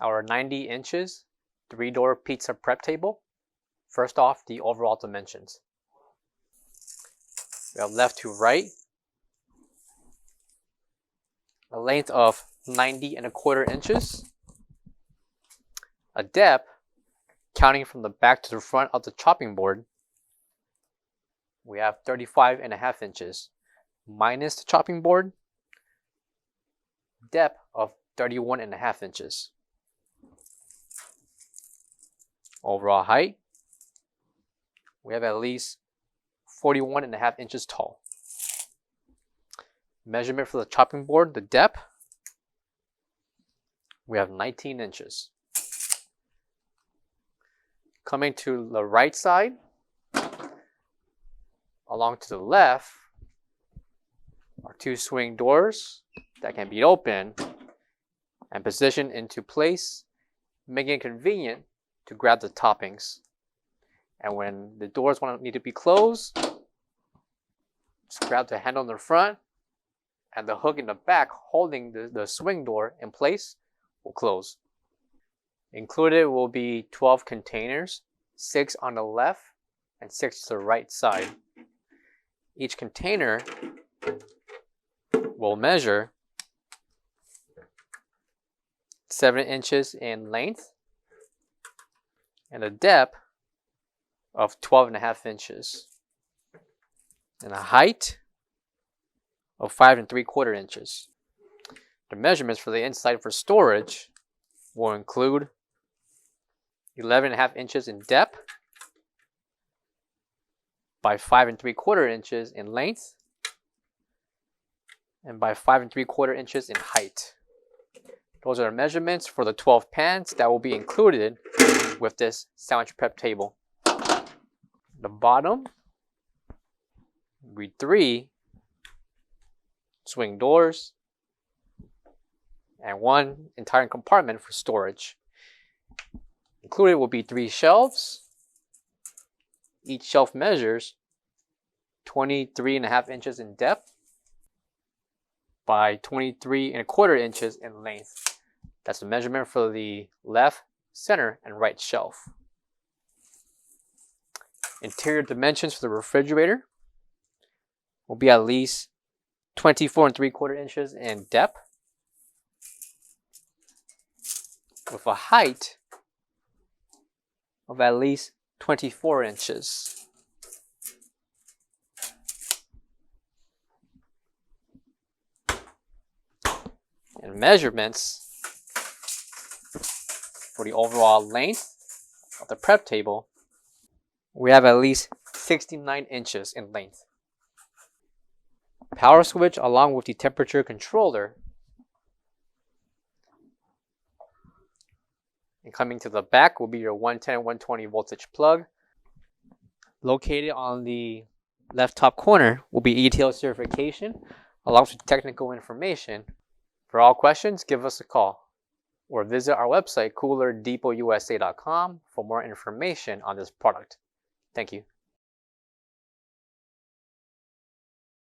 our 90 inches 3-door pizza prep table. First off, the overall dimensions. We have left to right, a length of 90¼ inches, a depth, counting from the back to the front of the chopping board, we have 35½ inches, minus the chopping board, depth of 31½ inches. Overall height, we have at least 41½ inches tall. Measurement for the chopping board, the depth, we have 19 inches. Coming to the right side, along to the left, are 2 swing doors that can be opened and positioned into place, making it convenient to grab the toppings. And when the doors need to be closed, just grab the handle in the front, and the hook in the back holding the swing door in place will close. Included will be 12 containers, 6 on the left and 6 to the right side. Each container will measure 7 inches in length and a depth of 12½ inches and a height of 5¾ inches. The measurements for the inside for storage will include 11½ inches in depth by 5¾ inches in length and by 5¾ inches in height. Those are the measurements for the 12 pans that will be included with this sandwich prep table. The bottom will be 3 swing doors and 1 entire compartment for storage. Included will be 3 shelves. Each shelf measures 23½ inches in depth by 23¼ inches in length. That's the measurement for the left, center, and right shelf. Interior dimensions for the refrigerator will be at least 24¾ inches in depth with a height of at least 24 inches. And measurements for the overall length of the prep table, we have at least 69 inches in length. Power switch along with the temperature controller. And coming to the back will be your 110/120 voltage plug. Located on the left top corner will be ETL certification along with technical information. For all questions, give us a call or visit our website coolerdepotUSA.com for more information on this product. Thank you.